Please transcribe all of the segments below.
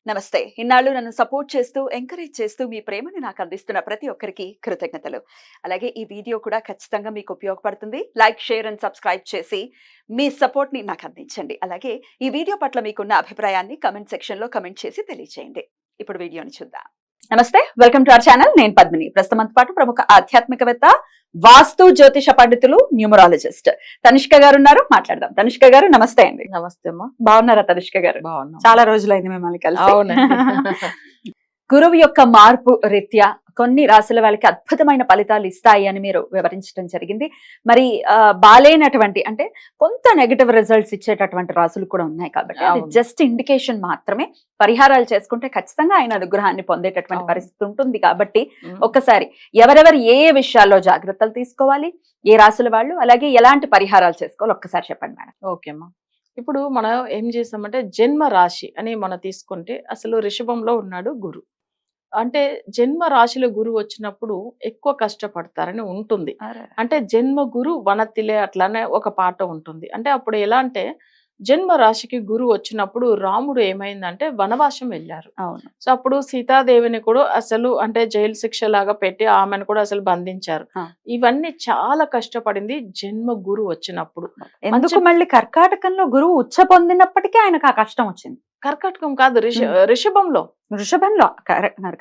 నమస్తే. ఇన్నాళ్ళు నన్ను సపోర్ట్ చేస్తూ, ఎంకరేజ్ చేస్తూ మీ ప్రేమని నాకు అందిస్తున్న ప్రతి ఒక్కరికి కృతజ్ఞతలు. అలాగే ఈ వీడియో కూడా ఖచ్చితంగా మీకు ఉపయోగపడుతుంది. లైక్, షేర్ అండ్ సబ్స్క్రైబ్ చేసి మీ సపోర్ట్‌ని నాకు అందించండి. అలాగే ఈ వీడియో పట్ల మీకున్న అభిప్రాయాన్ని కామెంట్ సెక్షన్‌లో కామెంట్ చేసి తెలియజేయండి. ఇప్పుడు వీడియోని చూద్దాం. నమస్తే. Welcome to our channel. నేను పద్మిని. ప్రస్తుతం మనతో పాటు ప్రముఖ ఆధ్యాత్మికవేత్త, వాస్తు జ్యోతిష పండితులు, న్యూమరాలజిస్ట్ తనిష్క గారు ఉన్నారు. మాట్లాడదాం. తనిష్క గారు నమస్తే అండి. నమస్తే అమ్మా. బాగున్నారా తనిష్క గారు? బాగున్నాం. చాలా రోజులైంది మిమ్మల్ని కలిసి. అవునండి. గురువు యొక్క మార్పు రీత్యా కొన్ని రాశుల వాళ్ళకి అద్భుతమైన ఫలితాలు ఇస్తాయి అని మీరు వివరించడం జరిగింది. మరి బాలేనటువంటి అంటే కొంత నెగటివ్ రిజల్ట్స్ ఇచ్చేటటువంటి రాశులు కూడా ఉన్నాయి కాబట్టి అది అవును. జస్ట్ ఇండికేషన్ మాత్రమే. పరిహారాలు చేసుకుంటే ఖచ్చితంగా ఆయన అనుగ్రహాన్ని పొందేటటువంటి పరిస్థితి ఉంటుంది కాబట్టి ఒక్కసారి ఎవరెవరు ఏ ఏ విషయాల్లో జాగ్రత్తలు తీసుకోవాలి, ఏ రాశుల వాళ్ళు, అలాగే ఎలాంటి పరిహారాలు చేసుకోవాలి ఒక్కసారి చెప్పండి మేడం. ఓకే అమ్మా. ఇప్పుడు మనం ఏం చేసామంటే జన్మ రాశి అని మనం తీసుకుంటే అసలు రిషభంలో ఉన్నాడు గురు. అంటే జన్మ రాశిలో గురువు వచ్చినప్పుడు ఎక్కువ కష్టపడతారని ఉంటుంది. అంటే జన్మ గురు వనతిలే అట్లానే ఒక పాట ఉంటుంది. అంటే అప్పుడు ఎలా అంటే జన్మ రాశికి గురువు వచ్చినప్పుడు రాముడు ఏమైందంటే వనవాసం వెళ్ళారు. అవును. సో అప్పుడు సీతాదేవిని కూడా అసలు అంటే జైలు శిక్ష లాగా పెట్టి ఆమెను కూడా అసలు బంధించారు. ఇవన్నీ చాలా కష్టపడింది జన్మ గురు వచ్చినప్పుడు. ఎందుకు మళ్ళీ కర్కాటకంలో గురువు ఉచ్చ పొందినప్పటికీ ఆయనకు ఆ కష్టం వచ్చింది. కర్కాటకం కాదు, రిషభంలో. వృషభంలో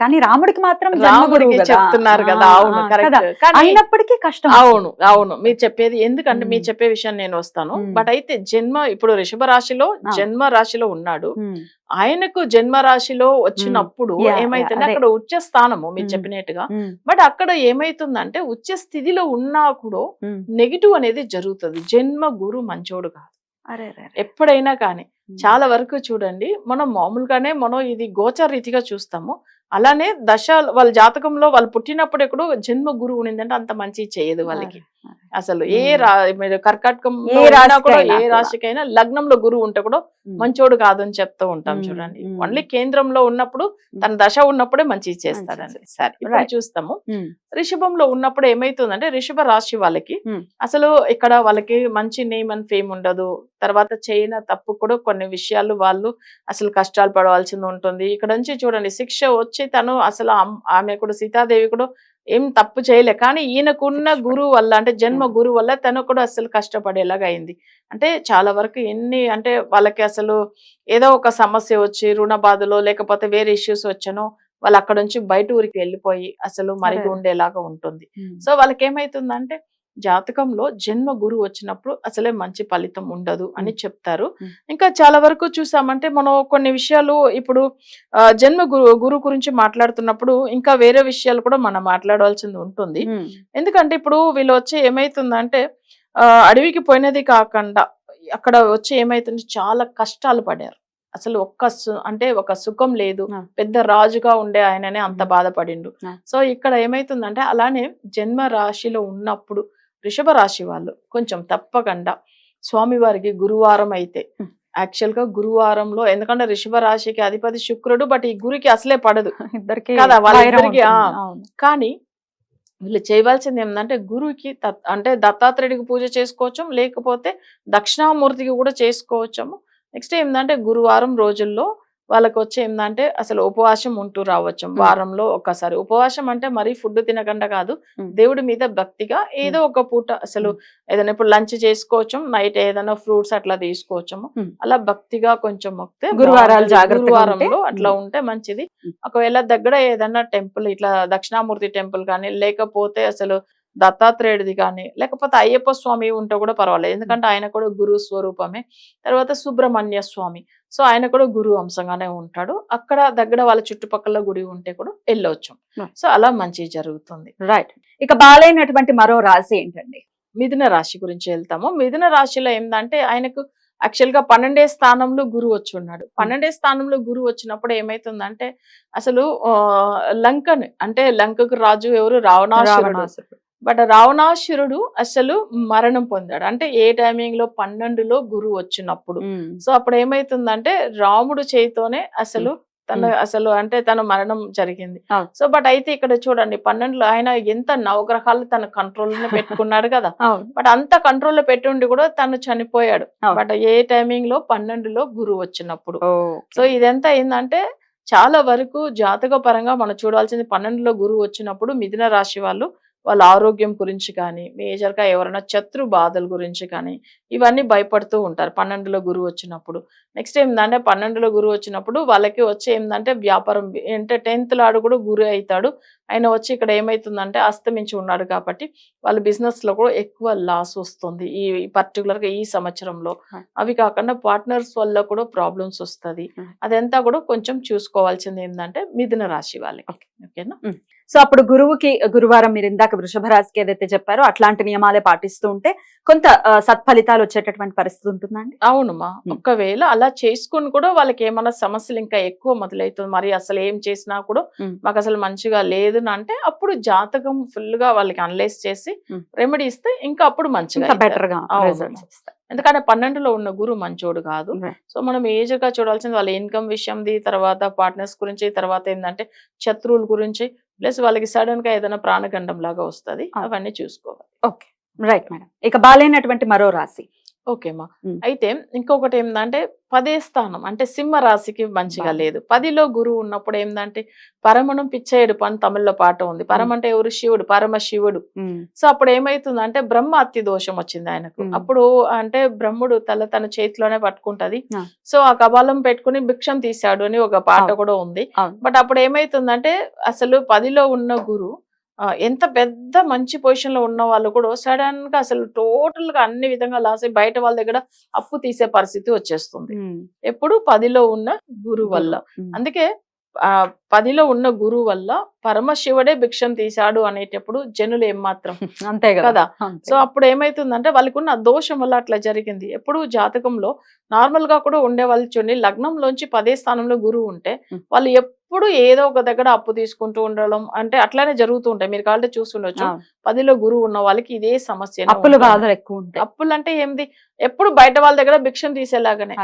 కానీ రాముడికి మాత్రం రాముడికి చెప్తున్నారు కదా. అవును, కరెక్ట్. అయినప్పటికీ కష్టం. అవును అవును, మీరు చెప్పేది ఎందుకంటే మీరు చెప్పే విషయం నేను వస్తాను. బట్ అయితే జన్మ ఇప్పుడు రిషభ రాశిలో జన్మ రాశిలో ఉన్నాడు. ఆయనకు జన్మ రాశిలో వచ్చినప్పుడు ఏమైతుంది అక్కడ ఉచ్చ స్థానము మీరు చెప్పినట్టుగా. బట్ అక్కడ ఏమైతుందంటే ఉచ్చ స్థితిలో ఉన్నా కూడా నెగిటివ్ అనేది జరుగుతుంది. జన్మ గురు మంచోడు కాదు ఎప్పుడైనా కానీ. చాలా వరకు చూడండి మనం మామూలుగానే మనం ఇది గోచర రీతిగా చూస్తాము. అలానే దశ వాళ్ళ జాతకంలో వాళ్ళు పుట్టినప్పుడు ఎక్కడో జన్మ గురువు ఉండిందంటే అంత మంచి చేయదు వాళ్ళకి. అసలు కర్కాటకం ఏ రాశికైనా లగ్నంలో గురువు ఉంటే కూడా మంచోడు కాదని చెప్తూ ఉంటాం చూడండి. ఓన్లీ కేంద్రంలో ఉన్నప్పుడు తన దశ ఉన్నప్పుడే మంచి చేస్తాడండి. సరే ఇప్పుడు చూస్తాము రిషభంలో ఉన్నప్పుడు ఏమైతుందంటే రిషభ రాశి వాళ్ళకి అసలు ఇక్కడ వాళ్ళకి మంచి నేమ్ అండ్ ఫేమ్ ఉండదు. తర్వాత చేయన తప్పు కూడా కొన్ని విషయాలు వాళ్ళు అసలు కష్టాలు పడవలసింది ఉంటుంది. ఇక్కడ నుంచి చూడండి శిక్ష వచ్చి తను అసలు ఆమె కూడా సీతాదేవి కూడా ఏం తప్పు చేయలే, కానీ ఈయనకున్న గురువు వల్ల అంటే జన్మ గురువు వల్ల తను కూడా అసలు కష్టపడేలాగా అయింది. అంటే చాలా వరకు ఎన్ని అంటే వాళ్ళకి అసలు ఏదో ఒక సమస్య వచ్చి రుణ బాధలో లేకపోతే వేరే ఇష్యూస్ వచ్చానో వాళ్ళు అక్కడ నుంచి బయట ఊరికి వెళ్ళిపోయి అసలు మరిగి ఉండేలాగా ఉంటుంది. సో వాళ్ళకి ఏమైతుందంటే జాతకంలో జన్మ గురువు వచ్చినప్పుడు అసలే మంచి ఫలితం ఉండదు అని చెప్తారు. ఇంకా చాలా వరకు చూసామంటే మనం కొన్ని విషయాలు ఇప్పుడు జన్మ గురు గురించి మాట్లాడుతున్నప్పుడు ఇంకా వేరే విషయాలు కూడా మనం మాట్లాడవలసింది ఉంటుంది. ఎందుకంటే ఇప్పుడు వీళ్ళు వచ్చి ఏమైతుందంటే అడవికి పోయినది కాకుండా అక్కడ వచ్చి ఏమైతుంది చాలా కష్టాలు పడారు. అసలు ఒక సుఖం లేదు. పెద్ద రాజుగా ఉండే ఆయననే అంత బాధపడిండు. సో ఇక్కడ ఏమైతుందంటే అలానే జన్మ రాశిలో ఉన్నప్పుడు వృషభ రాశి వాళ్ళు కొంచెం తప్పకుండా స్వామివారికి గురువారం అయితే యాక్చువల్ గా గురువారంలో, ఎందుకంటే వృషభ రాశికి అధిపతి శుక్రుడు, బట్ ఈ గురికి అసలే పడదు కదా వాళ్ళిద్దరికి. కానీ వీళ్ళు చేయవలసింది ఏంటంటే గురువుకి అంటే దత్తాత్రేయుడికి పూజ చేసుకోవచ్చు, లేకపోతే దక్షిణామూర్తికి కూడా చేసుకోవచ్చాము. నెక్స్ట్ ఏంటంటే గురువారం రోజుల్లో వాళ్ళకి వచ్చి ఏంటంటే అసలు ఉపవాసం ఉంటూ రావచ్చు. వారంలో ఒకసారి ఉపవాసం అంటే మరీ ఫుడ్ తినకుండా కాదు, దేవుడి మీద భక్తిగా ఏదో ఒక పూట అసలు ఏదైనా ఇప్పుడు లంచ్ చేసుకోవచ్చు, నైట్ ఏదైనా ఫ్రూట్స్ అట్లా తీసుకోవచ్చము. అలా భక్తిగా కొంచెం మొక్కితే గురువారంలో అట్లా ఉంటే మంచిది. ఒకవేళ దగ్గర ఏదైనా టెంపుల్ ఇట్లా దక్షిణామూర్తి టెంపుల్ కానీ లేకపోతే అసలు దత్తాత్రేయుడిది కానీ లేకపోతే అయ్యప్ప స్వామి ఉంటే కూడా పర్వాలేదు, ఎందుకంటే ఆయన కూడా గురు స్వరూపమే. తర్వాత సుబ్రహ్మణ్య స్వామి, సో ఆయన కూడా గురు అంశంగానే ఉంటాడు. అక్కడ దగ్గర వాళ్ళ చుట్టుపక్కల గుడి ఉంటే కూడా వెళ్ళవచ్చు. సో అలా మంచి జరుగుతుంది. రైట్. ఇక బాలైనటువంటి మరో రాశి ఏంటండి? మిథున రాశి గురించి వెళ్తాము. మిథున రాశిలో ఏంటంటే ఆయనకు యాక్చువల్ గా 12వ స్థానంలో గురువు వచ్చి ఉన్నాడు. 12వ స్థానంలో గురువు వచ్చినప్పుడు ఏమైతుందంటే అసలు లంకని అంటే లంకకు రాజు ఎవరు? రావణాసురుడు. బట్ రావణాసురుడు అసలు మరణం పొందాడు. అంటే ఏ టైమింగ్ లో 12లో గురువు వచ్చినప్పుడు. సో అప్పుడు ఏమైతుందంటే రాముడు చేతితోనే అసలు తన మరణం జరిగింది. సో బట్ అయితే ఇక్కడ చూడండి 12లో ఆయన ఎంత నవగ్రహాలు తన కంట్రోల్లోనే పెట్టుకున్నాడు కదా. బట్ అంత కంట్రోల్లో పెట్టుండి కూడా తను చనిపోయాడు. బట్ ఏ టైమింగ్ లో 12లో గురువు వచ్చినప్పుడు. సో ఇదంతా ఏంటంటే చాలా వరకు జాతక పరంగా మనం చూడాల్సింది 12లో గురువు వచ్చినప్పుడు మిథున రాశి వాళ్ళు వాళ్ళ ఆరోగ్యం గురించి కానీ మేజర్ గా ఎవరైనా శత్రు బాధల గురించి కానీ ఇవన్నీ భయపడుతూ ఉంటారు 12లో గురువు వచ్చినప్పుడు. నెక్స్ట్ ఏంటంటే 12లో గురువు వచ్చినప్పుడు వాళ్ళకి వచ్చి ఏంటంటే వ్యాపారం అంటే 10th లాడు కూడా గురు అవుతాడు. ఆయన వచ్చి ఇక్కడ ఏమైతుందంటే అస్తమించి ఉన్నాడు కాబట్టి వాళ్ళ బిజినెస్ లో కూడా ఎక్కువ లాస్ వస్తుంది ఈ పర్టికులర్ గా ఈ సంవత్సరంలో. అవి కాకుండా పార్ట్నర్స్ వల్ల కూడా ప్రాబ్లమ్స్ వస్తుంది. అదంతా కూడా కొంచెం చూసుకోవాల్సింది ఏంటంటే మిథున రాశి వాళ్ళకి. ఓకేనా. సో అప్పుడు గురువుకి గురువారం మీరు ఇందాక వృషభ రాశికి ఏదైతే చెప్పారో అట్లాంటి నియమాలే పాటిస్తూ ఉంటే కొంత సత్ఫలితాలు వచ్చేటటువంటి పరిస్థితి ఉంటుందండి. అవునమ్మా. ఒకవేళ అలా చేసుకుని కూడా వాళ్ళకి ఏమైనా సమస్యలు ఇంకా ఎక్కువ మొదలవుతుంది, మరి అసలు ఏం చేసినా కూడా మాకు అసలు మంచిగా లేదు అంటే అప్పుడు జాతకం ఫుల్ గా వాళ్ళకి అనలైజ్ చేసి రెమెడీ ఇస్తే ఇంకా అప్పుడు మంచిగా బెటర్ గా ఎందుకంటే 12లో ఉన్న గురు మంచోడు కాదు. సో మనం ఏజ్ గా చూడాల్సింది వాళ్ళ ఇన్కమ్ విషయంది, తర్వాత పార్ట్నర్స్ గురించి, తర్వాత ఏంటంటే శత్రువుల గురించి, ప్లస్ వాళ్ళకి సడన్ గా ఏదైనా ప్రాణగండం లాగా వస్తుంది. అవన్నీ చూసుకోవాలి. Okay right madam. ఇక బాలేనటువంటి మరో రాశి. ఓకేమా. అయితే ఇంకొకటి ఏంటంటే 10వ స్థానం అంటే సింహ రాశికి మంచిగా లేదు. 10లో గురువు ఉన్నప్పుడు ఏంటంటే పరమణం పిచ్చేడు పని తమిళ్లో పాట ఉంది. పరమ అంటే ఎవరు? శివుడు, పరమ శివుడు. సో అప్పుడు ఏమైతుందంటే బ్రహ్మ అతి దోషం వచ్చింది ఆయనకు. అప్పుడు అంటే బ్రహ్ముడు తన చేతిలోనే పట్టుకుంటది. సో ఆ కపాలం పెట్టుకుని భిక్షం తీశాడు అని ఒక పాట కూడా ఉంది. బట్ అప్పుడు ఏమైతుందంటే అసలు 10లో ఉన్న గురు ఎంత పెద్ద మంచి పొజిషన్ లో ఉన్న వాళ్ళు కూడా సడన్ గా అసలు టోటల్ గా అన్ని విధంగా లాస్ అయ్యి బయట వాళ్ళ దగ్గర అప్పు తీసే పరిస్థితి వచ్చేస్తుంది ఎప్పుడు 10లో ఉన్న గురువు వల్ల. అందుకే 10లో ఉన్న గురువు వల్ల పరమశివుడే భిక్షం తీశాడు అనేటప్పుడు జనులు ఏమాత్రం అంతే కదా. సో అప్పుడు ఏమైతుందంటే వాళ్ళకు ఉన్న దోషం వల్ల అట్లా జరిగింది. ఎప్పుడు జాతకంలో నార్మల్ గా కూడా ఉండే వాళ్ళు చూడండి, లగ్నంలోంచి 10వ స్థానంలో గురువు ఉంటే వాళ్ళు ఎప్పుడు ఏదో ఒక దగ్గర అప్పు తీసుకుంటూ ఉండడం అంటే అట్లానే జరుగుతూ ఉంటాయి. మీరు కావాలంటే చూస్తుండొచ్చు 10లో గురువు ఉన్న వాళ్ళకి ఇదే సమస్య. అప్పులు అంటే ఏంది? ఎప్పుడు బయట వాళ్ళ దగ్గర భిక్షం తీసేలాగానే,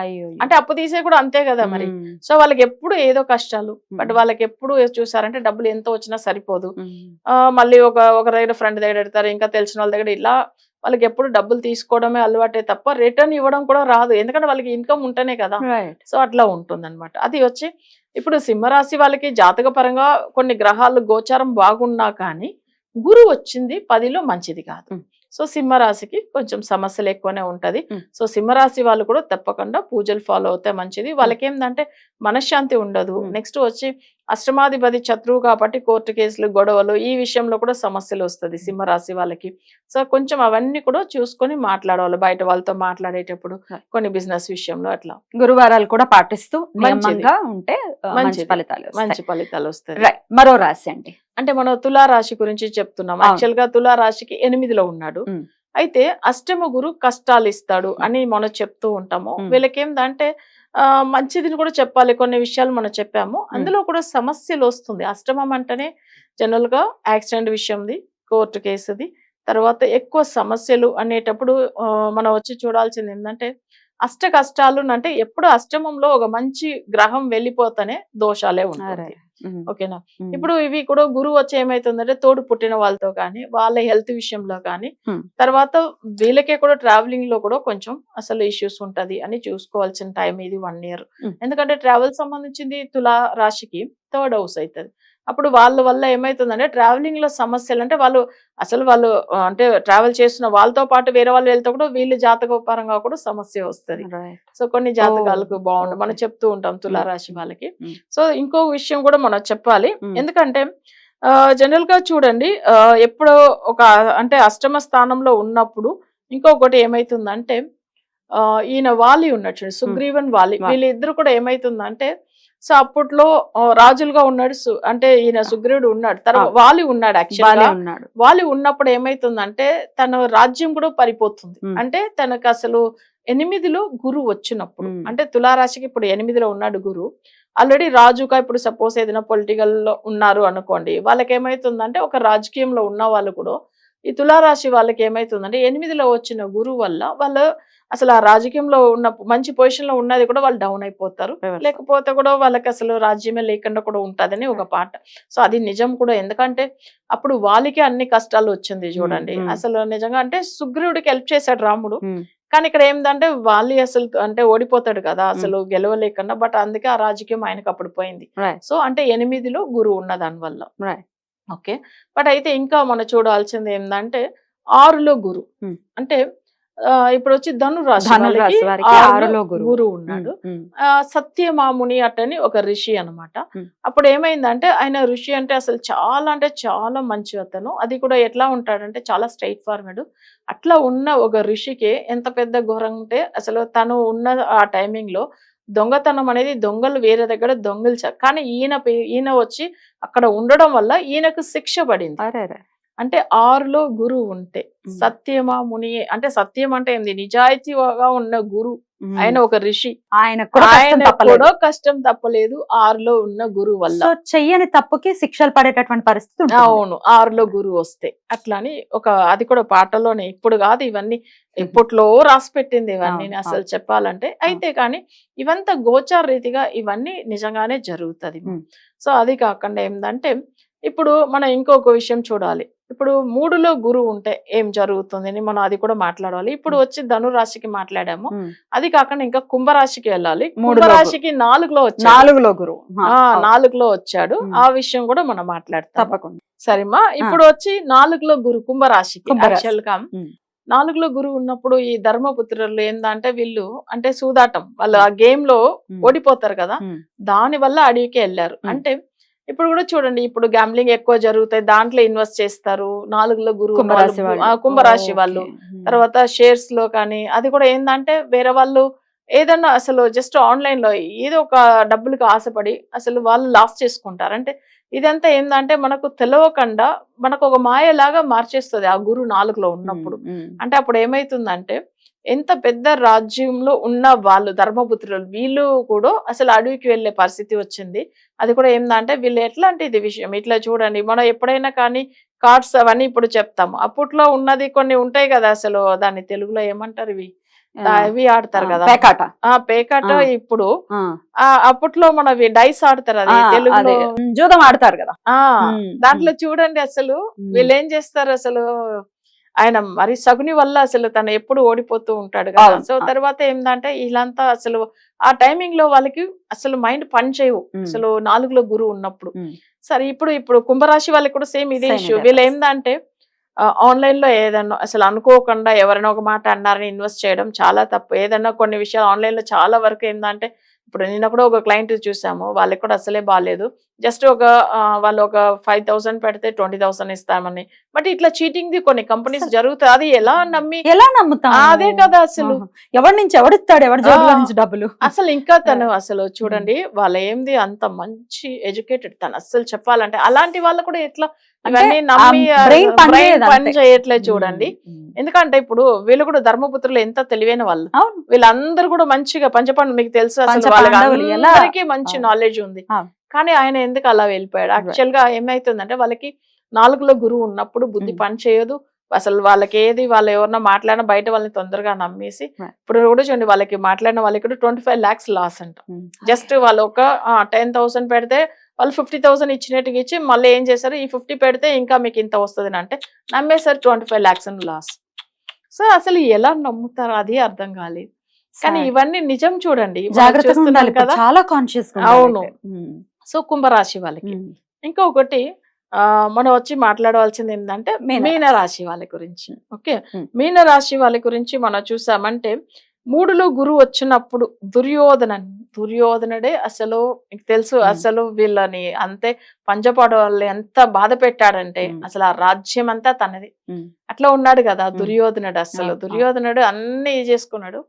అంటే అప్పు తీసే కూడా అంతే కదా మరి. సో వాళ్ళకి ఎప్పుడు ఏదో కష్టాలు. బట్ వాళ్ళకి ఎప్పుడు చూసారంటే డబ్బులు ఎంతో వచ్చినా సరిపోదు. మళ్ళీ ఒక దగ్గర ఫ్రెండ్ దగ్గర పెడతారు, ఇంకా తెలిసిన వాళ్ళ దగ్గర, ఇలా వాళ్ళకి ఎప్పుడు డబ్బులు తీసుకోవడమే అలవాటే తప్ప రిటర్న్ ఇవ్వడం కూడా రాదు. ఎందుకంటే వాళ్ళకి ఇన్కమ్ ఉంటేనే కదా. సో అట్లా ఉంటుంది అనమాట. అది వచ్చి ఇప్పుడు సింహరాశి వాళ్ళకి జాతక పరంగా కొన్ని గ్రహాలు గోచారం బాగున్నా కానీ గురువు వచ్చింది 10లో మంచిది కాదు. సో సింహరాశికి కొంచెం సమస్యలు ఎక్కువనే ఉంటది. సో సింహరాశి వాళ్ళు కూడా తప్పకుండా పూజలు ఫాలో అవుతే మంచిది. వాళ్ళకి ఏంటంటే మనశ్శాంతి ఉండదు. నెక్స్ట్ వచ్చి అష్టమాధిపతి శత్రువు కాబట్టి కోర్టు కేసులు, గొడవలు, ఈ విషయంలో కూడా సమస్యలు వస్తుంది సింహరాశి వాళ్ళకి. సో కొంచెం అవన్నీ కూడా చూసుకొని మాట్లాడవాలి బయట వాళ్ళతో మాట్లాడేటప్పుడు, కొన్ని బిజినెస్ విషయంలో. అట్లా గురువారాలు కూడా పాటిస్తూ నియమంగా ఉంటే మంచి ఫలితాలు వస్తాయి. మరో రాశి అండి, అంటే మనం తులారాశి గురించి చెప్తున్నాం. యాక్చువల్ గా తులారాశికి 8లో ఉన్నాడు. అయితే అష్టమ గురు కష్టాలు ఇస్తాడు అని మనం చెప్తూ ఉంటాము. వీళ్ళకి ఏంటంటే మంచిదిని కూడా చెప్పాలి, కొన్ని విషయాలు మనం చెప్పాము, అందులో కూడా సమస్యలు వస్తుంది. అష్టమం అంటేనే జనరల్ గా యాక్సిడెంట్ విషయంది, కోర్టు కేసుది, తర్వాత ఎక్కువ సమస్యలు అనేటప్పుడు మనం వచ్చి చూడాల్సింది ఏంటంటే అష్ట కష్టాలు అంటే ఎప్పుడు అష్టమంలో ఒక మంచి గ్రహం వెళ్ళిపోతానే దోషాలే ఉంటాయి. ఓకేనా. ఇప్పుడు ఇవి కూడా గురువు వచ్చి ఏమైతుందంటే తోడు పుట్టిన వాళ్ళతో కానీ, వాళ్ళ హెల్త్ విషయంలో కానీ, తర్వాత వీళ్ళకే కూడా ట్రావెలింగ్ లో కూడా కొంచెం అసలు ఇష్యూస్ ఉంటది అని చూసుకోవాల్సిన టైం ఇది 1 year. ఎందుకంటే ట్రావెల్ సంబంధించింది తులా రాశికి 3rd house అవుతుంది. అప్పుడు వాళ్ళ వల్ల ఏమైతుందంటే ట్రావెలింగ్ లో సమస్యలు అంటే వాళ్ళు అంటే ట్రావెల్ చేస్తున్న వాళ్ళతో పాటు వేరే వాళ్ళు వెళ్తే కూడా వీళ్ళు జాతక పరంగా కూడా సమస్య వస్తుంది. సో కొన్ని జాతకాలకు బాగుంటుంది, మనం చెప్తూ ఉంటాం తులారాశి వాళ్ళకి. సో ఇంకో విషయం కూడా మనం చెప్పాలి. ఎందుకంటే జనరల్ గా చూడండి, ఎప్పుడో ఒక అంటే అష్టమ స్థానంలో ఉన్నప్పుడు ఇంకొకటి ఏమైతుందంటే ఈయన వాలి ఉన్నట్టు సుగ్రీవన్ వాలి, వీళ్ళిద్దరు కూడా ఏమైతుందంటే సో అప్పట్లో రాజులుగా ఉన్నాడు. అంటే ఈయన సుగ్రీవుడు ఉన్నాడు, తర్వాత వాలి ఉన్నాడు. యాక్చువల్గా వాలి ఉన్నప్పుడు ఏమైతుందంటే తన రాజ్యం కూడా పరిపోతుంది. అంటే తనకు అసలు 8లో గురువు వచ్చినప్పుడు, అంటే తులారాశికి ఇప్పుడు 8లో ఉన్నాడు గురువు. ఆల్రెడీ రాజుగా ఇప్పుడు సపోజ్ ఏదైనా పొలిటికల్ లో ఉన్నారు అనుకోండి, వాళ్ళకి ఏమైతుందంటే ఒక రాజకీయంలో ఉన్న వాళ్ళు కూడా ఈ తులారాశి వాళ్ళకి ఏమైతుందంటే 8లో వచ్చిన గురువు వల్ల వాళ్ళు అసలు ఆ రాజకీయంలో ఉన్న మంచి పొజిషన్ లో ఉన్నది కూడా వాళ్ళు డౌన్ అయిపోతారు. లేకపోతే కూడా వాళ్ళకి అసలు రాజ్యమే లేకుండా కూడా ఉంటదని ఒక పాట. సో అది నిజం కూడా. ఎందుకంటే అప్పుడు వాళ్ళకి అన్ని కష్టాలు వచ్చింది చూడండి. అసలు నిజంగా అంటే సుగ్రీవుడికి హెల్ప్ చేశాడు రాముడు, కానీ ఇక్కడ ఏంటంటే వాళ్ళు అసలు అంటే ఓడిపోతాడు కదా అసలు గెలవలేకుండా, బట్ అందుకే ఆ రాజకీయం ఆయనకు అప్పుడు పోయింది. సో అంటే 8లో గురువు ఉన్న దాని వల్ల. ఓకే, బట్ అయితే ఇంకా మనం చూడాల్సింది ఏంటంటే 6లో గురు అంటే ఇప్పుడు వచ్చి ధనురాశి వాళ్ళకి 6లో గురువు ఉన్నాడు. సత్యమాముని అటని ఒక ఋషి అన్నమాట. అప్పుడు ఏమైందంటే ఆయన ఋషి అంటే అసలు చాలా మంచి అతను. అది కూడా ఎట్లా ఉంటాడంటే చాలా స్ట్రైట్ ఫార్వర్డ్. అట్లా ఉన్న ఒక ఋషికి ఎంత పెద్ద ఘోరం ఉంటే అసలు తను ఉన్న ఆ టైమింగ్ లో దొంగతనం అనేది దొంగలు వేరే దగ్గర దొంగిల్చారు, కానీ ఈయన వచ్చి అక్కడ ఉండడం వల్ల ఈయనకు శిక్ష పడింది. అంటే 6లో గురువు ఉంటే సత్యమా ముని అంటే సత్యం అంటే ఏంది, నిజాయితీగా ఉన్న గురు, ఆయన ఒక ఋషి, ఆయన కూడా కష్టం తప్పలేదు 6లో ఉన్న గురువు వల్ల. చెయ్యని తప్పుకి శిక్షలు పడేటటువంటి పరిస్థితి. అవును, 6లో గురువు వస్తే అట్లని ఒక అది కూడా పాటలోనే, ఇప్పుడు కాదు ఇవన్నీ ఎప్పట్లో రాసి పెట్టింది ఇవన్నీ అసలు చెప్పాలంటే. అయితే కానీ ఇవంతా గోచార రీతిగా ఇవన్నీ నిజంగానే జరుగుతుంది. సో అది కాకుండా ఏంటంటే ఇప్పుడు మనం ఇంకొక విషయం చూడాలి. ఇప్పుడు 3లో గురువు ఉంటే ఏం జరుగుతుంది అని మనం అది కూడా మాట్లాడాలి. ఇప్పుడు వచ్చి ధనురాశికి మాట్లాడాము, అది కాకుండా ఇంకా కుంభరాశికి వెళ్ళాలి. కుంభరాశికి 4లో గురువు 4లో వచ్చాడు. ఆ విషయం కూడా మనం మాట్లాడతాం తప్పకుండా. సరేమా, ఇప్పుడు వచ్చి 4లో గురు కుంభరాశికి యాక్చువల్ గా 4లో గురువు ఉన్నప్పుడు ఈ ధర్మపుత్రులు ఏందంటే వీళ్ళు అంటే సూదాటం, వాళ్ళు ఆ గేమ్ లో ఓడిపోతారు కదా, దాని వల్ల అడవికి వెళ్ళారు. అంటే ఇప్పుడు కూడా చూడండి, ఇప్పుడు గ్యాంబ్లింగ్ ఎక్కువ జరుగుతాయి, దాంట్లో ఇన్వెస్ట్ చేస్తారు 4లో గురువు కుంభరాశి వాళ్ళు. తర్వాత షేర్స్ లో కానీ అది కూడా ఏంటంటే వేరే వాళ్ళు ఏదన్నా అసలు జస్ట్ ఆన్లైన్ లో ఏదో ఒక డబ్బులకు ఆశపడి అసలు వాళ్ళు లాస్ చేసుకుంటారు. అంటే ఇదంతా ఏంటంటే మనకు తెలియకుండా మనకు ఒక మాయలాగా మార్చేస్తుంది ఆ గురువు 4లో ఉన్నప్పుడు. అంటే అప్పుడు ఏమైతుందంటే ఎంత పెద్ద రాజ్యంలో ఉన్న వాళ్ళు ధర్మపుత్రులు వీళ్ళు కూడా అసలు అడవికి వెళ్లే పరిస్థితి వచ్చింది. అది కూడా ఏంటంటే వీళ్ళు ఎట్లాంటిది విషయం ఇట్లా చూడండి, మనం ఎప్పుడైనా కానీ కార్డ్స్ అవన్నీ ఇప్పుడు చెప్తాము, అప్పట్లో ఉన్నది కొన్ని ఉంటాయి కదా, అసలు దాన్ని తెలుగులో ఏమంటారు ఇవి ఆడతారు కదా పేకాట. ఇప్పుడు అప్పట్లో మనవి డైస్ ఆడతారు, అది తెలుగులో జూదం ఆడతారు కదా. దాంట్లో చూడండి అసలు వీళ్ళు ఏం చేస్తారు, అసలు ఆయన మరి సగుని వల్ల అసలు తను ఎప్పుడు ఓడిపోతూ ఉంటాడు కదా. సో తర్వాత ఏంటంటే వీళ్ళంతా అసలు ఆ టైమింగ్ లో వాళ్ళకి అసలు మైండ్ పని చేయవు అసలు 4లో గురువు ఉన్నప్పుడు. సరే ఇప్పుడు కుంభరాశి వాళ్ళకి కూడా సేమ్ ఇదే ఇష్యూ. వీళ్ళు ఏంటంటే ఆన్లైన్ లో ఏదన్నా అసలు అనుకోకుండా ఎవరైనా ఒక మాట అన్నారని ఇన్వెస్ట్ చేయడం చాలా తప్పు. ఏదన్నా కొన్ని విషయాలు ఆన్లైన్ లో చాలా వరకు ఏంటంటే ఇప్పుడు నిన్న కూడా ఒక క్లయింట్ చూసాము, వాళ్ళకి కూడా అసలే బాగాలేదు. జస్ట్ వాళ్ళు ఒక 5,000 పెడితే 20,000 ఇస్తామని, బట్ ఇట్లా చీటింగ్ ది కొన్ని కంపెనీస్ జరుగుతాయి. అది ఎలా నమ్ముతాం? అదే కదా అసలు ఎవరి నుంచి ఎవడిస్తాడు, ఎవరి జేబులో నుంచి డబ్బులు అసలు. ఇంకా తను అసలు చూడండి వాళ్ళ ఏంది అంత మంచి ఎడ్యుకేటెడ్ తను, అసలు చెప్పాలంటే అలాంటి వాళ్ళు కూడా ఎట్లా ఇవన్నీ నమ్మి పని చేయట్లేదు చూడండి. ఎందుకంటే ఇప్పుడు వీళ్ళు కూడా ధర్మపుత్రులు ఎంత తెలివైన వాళ్ళు, వీళ్ళందరూ కూడా మంచిగా పంచపండు మీకు తెలుసు అసలు వాళ్ళకి మంచి నాలెడ్జ్ ఉంది. కానీ ఆయన ఎందుకు అలా వెళ్ళిపోయాడు? యాక్చువల్ గా ఏమైతుందంటే వాళ్ళకి 4లో గురువు ఉన్నప్పుడు బుద్ధి పని చేయదు అసలు. వాళ్ళకి ఏది వాళ్ళు ఎవరన్నా మాట్లాడినా బయట వాళ్ళని తొందరగా నమ్మేసి, ఇప్పుడు కూడా చూడండి వాళ్ళకి మాట్లాడిన వాళ్ళకి 25 lakhs లాస్ అంట. జస్ట్ వాళ్ళు ఒక 10,000 పెడితే వాళ్ళు 50,000 ఇచ్చినట్టుగా ఇచ్చి మళ్ళీ ఏం చేశారు, ఈ 50 పెడితే ఇంకా మీకు ఇంత వస్తుంది అంటే నమ్మేశారు 25 lakhs లాస్. సో అసలు ఎలా నమ్ముతారు అది అర్థం కాలేదు. కానీ ఇవన్నీ నిజం చూడండి, చాలా కాన్షియస్. అవును. సో కుంభరాశి వాళ్ళకి ఇంకొకటి మనం వచ్చి మాట్లాడవలసింది ఏంటంటే మీనరాశి వాళ్ళ గురించి. ఓకే, మీనరాశి వాళ్ళ గురించి మనం చూసామంటే 3లో గురువు వచ్చినప్పుడు దుర్యోధనుడే అసలు మీకు తెలుసు అసలు వీళ్ళని అంతే పంచపాడు వాళ్ళు ఎంత బాధ పెట్టాడంటే అసలు ఆ రాజ్యం అంతా తనది. అట్లా ఉన్నాడు కదా దుర్యోధనుడు. అసలు దుర్యోధనుడు అన్ని చేసుకున్నాడు.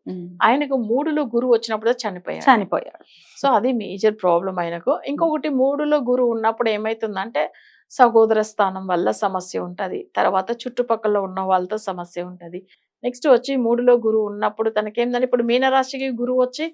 ఆయనకు 3లో గురువు వచ్చినప్పుడు చనిపోయాడు. సో అది మేజర్ ప్రాబ్లం ఆయనకు. ఇంకొకటి 3లో గురువు ఉన్నప్పుడు ఏమైతుందంటే సహోదర స్థానం వల్ల సమస్య ఉంటది, తర్వాత చుట్టుపక్కల ఉన్న వాళ్ళతో సమస్య ఉంటది. నెక్స్ట్ వచ్చి 3లో గురువు ఉన్నప్పుడు తనకేందంటే ఇప్పుడు మీనరాశికి గురువు వచ్చి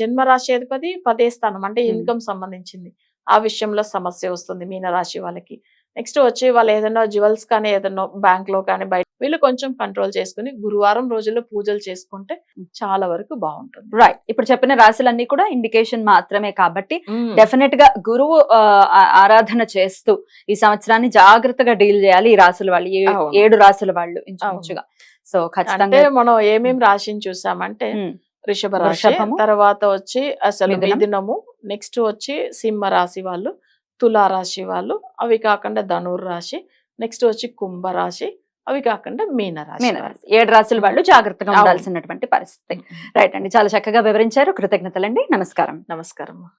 జన్మరాశి అధిపతి 10వ స్థానం అంటే ఇన్కమ్ సంబంధించింది, ఆ విషయంలో సమస్య వస్తుంది మీనరాశి వాళ్ళకి. నెక్స్ట్ వచ్చి వాళ్ళు ఏదైనా జ్యువెల్స్ కానీ ఏదైనా బ్యాంక్ లో కానీ బయట వీళ్ళు కొంచెం కంట్రోల్ చేసుకుని గురువారం రోజుల్లో పూజలు చేసుకుంటే చాలా వరకు బాగుంటుంది. రైట్, ఇప్పుడు చెప్పిన రాశులన్నీ కూడా ఇండికేషన్ మాత్రమే కాబట్టి డెఫినెట్ గా గురువు ఆరాధన చేస్తూ ఈ సంవత్సరాన్ని జాగ్రత్తగా డీల్ చేయాలి ఈ రాశుల వాళ్ళు, 7 రాశుల వాళ్ళు ఇంచుమించుగా. సో అంటే ఖచ్చితంగా మనం ఏమేం రాశిని చూసామంటే ఉమ్, వృషభ రాశి, వృషభము, తర్వాత వచ్చి అసలు మిథునం. మిథునము, నెక్స్ట్ వచ్చి సింహ రాశి వాళ్ళు, తులా రాశి వాళ్ళు, అవి కాకుండా ధనుర్ రాశి, నెక్స్ట్ వచ్చి కుంభ రాశి, అవి కాకుండా మీన రాశి వాళ్ళు. మీనరాశి 7 రాశుల వాళ్ళు జాగ్రత్తగా అవును. ఉండాల్సినటువంటి పరిస్థితి. రైట్ అండి, చాలా చక్కగా వివరించారు. కృతజ్ఞతలండి. నమస్కారం. నమస్కారం.